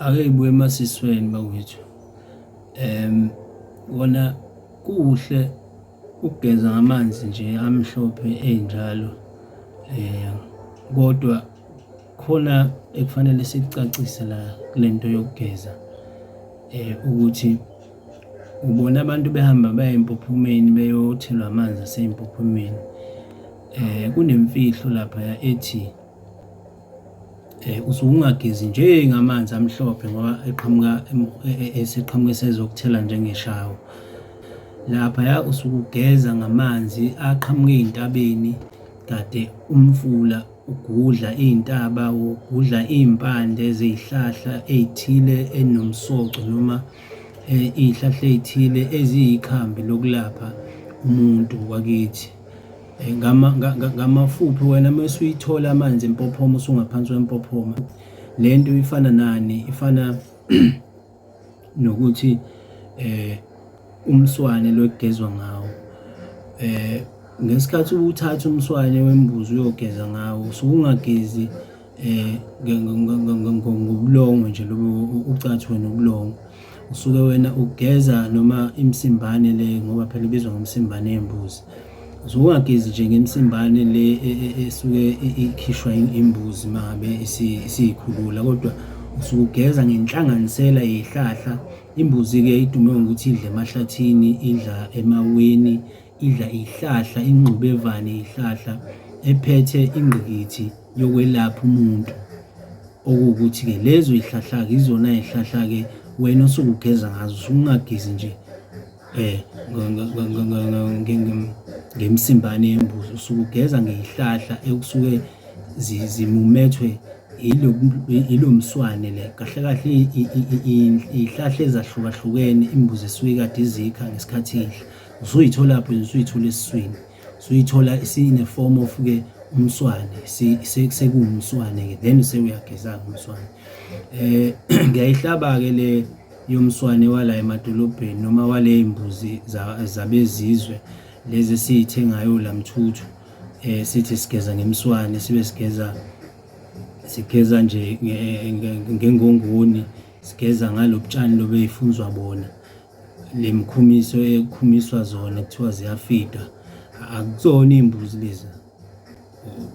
Ake ngibuye emasisweni bakwethu. Wona kuhle ukugeza ngamanzi nje amhlophe enjalo, kodwa khona ekufanele sikucacise la kulento yokugeza, ukuthi ubona abantu behamba baya empophomeni beyothelwa amanzi asey'mpophomeni. Kunemfihlo laphaya ethi usuke ungagezi nje ngamanzi amhlophe ngoba eseqhamuka esezokuthela njengeshawa. Laphaya usuke ugeza ngamanzi aqhamuke ey'ntabeni, kade umfula ugudla iy'ntaba, ugudla iy'mpande zey'hlahla ey'thile ezinomsoco noma iy'hlahla ey'thile eziyikhambi lokulapha umuntu wakithi. Ngamafuphi wena mase uyithola amanzi empophoma usungaphansi kwempophoma, le nto ifana nani? Ifana nokuthi umswane lo ekugezwa ngawo, ngesikhathi uthatha umswane wembuzi uyogeza ngawo usuke ungagezi ngobulongo nje lobo ucathwe nobulongo, usuke wena ugeza noma imsimbane le, ngoba phela ibizwa ngomsimbane yembuzi. Usuke ungagezi nje ngemsimbane le esuke ikhishwa imbuzi mangabe isiyikhulula, kodwa usuke ugeza ngenhlanganisela yey'hlahla. Imbuzi-ke idume ngokuthi idla emahlathini, idla emaweni, idla iy'hlahla, ingxubevane yey'hlahla ephethe ingqikithi yokwelapha umuntu. Okuwukuthi-ke lezo y'hlahla-ke izona y'hlahla-ke wena osuke ugeza ngazo, usuke ungagezi nje ngemsimbane yembuzi, usuke ugeza ngey'hlahla ekusuke zimumethwe ilo mswane le. Kahle kahle iy'hlahla ezahlukahlukene imbuzi esuke kade izikha ngesikhathi idla, usuyitholapho nje, usuyithola esiswini, usuyithola isine-form of-ke umswane, sekuwumswane-ke then sewuyageza-ke umswane. Ngiyayihlaba-ke le yomswane wala emadolobheni noma waley'mbuzi zabezizwe lezi esiy'thengayo lamthuthu, sithi sigeza ngemswane, sibe sigeza nje ngengongoni, sigeza ngalo butshani lobu ey'funzwa bona, le mikhumiso ekhumiswa zona kuthiwa ziyafida, akuzona iy'mbuzi lezi.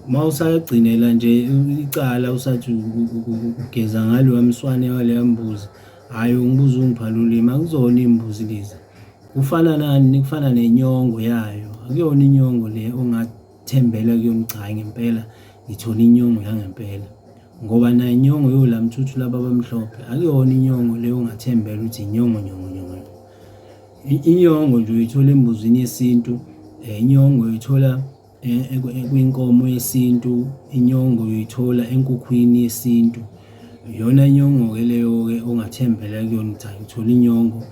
Uma usagcinela nje icala usathi ugeza ngaloya mswane waleya mbuzi, hhayi ungibuza ungiphala ulimi, akuzona iy'mbuzi lezi. Kufana nani? Kufana nenyongo yayo, akuyona inyongo le ongathembela kuyona, cha hhayi ngempela ngithola inyongo yangempela, ngoba nayo inyongo yolamthuthu laba abamhlophe akuyona inyongo le ongathembela ukuthi inyongo. Inyongo nje uyithola embuzini yesintu, inyongo uyithola kwinkomo yesintu, inyongo uyithola enkukhwini yesintu. Iyona inyongo-ke leyo-ke ongathembela kuyona ukuthi hhayi uthola inyongo,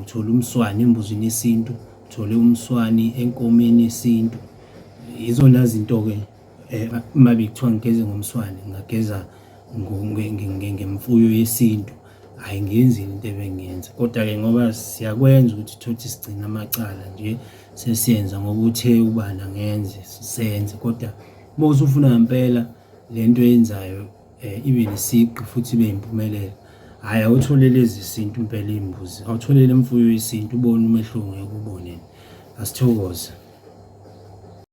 uthola umswane embuzini yesintu, uthole umswane enkomeni yesintu. Izona zinto-ke uma bekuthiwa ngigeze ngomswane ngingageza ngemfuyo yesintu, hhayi ngenzi into ebengiyenza. Kodwa-ke ngoba siyakwenza ukuthi thothi sigcine amacala nje, sesiyenza ngoba uthe ubani angenze senze, kodwa uma usufuna ngempela le nto oyenzayo ibe nesigqi futhi ibe yimpumelelo, hhayi awutholele ezesintu impela iy'mbuzi, awutholele imfuyo yesintu ubone umehluko ngeke ubone. Asithokoze.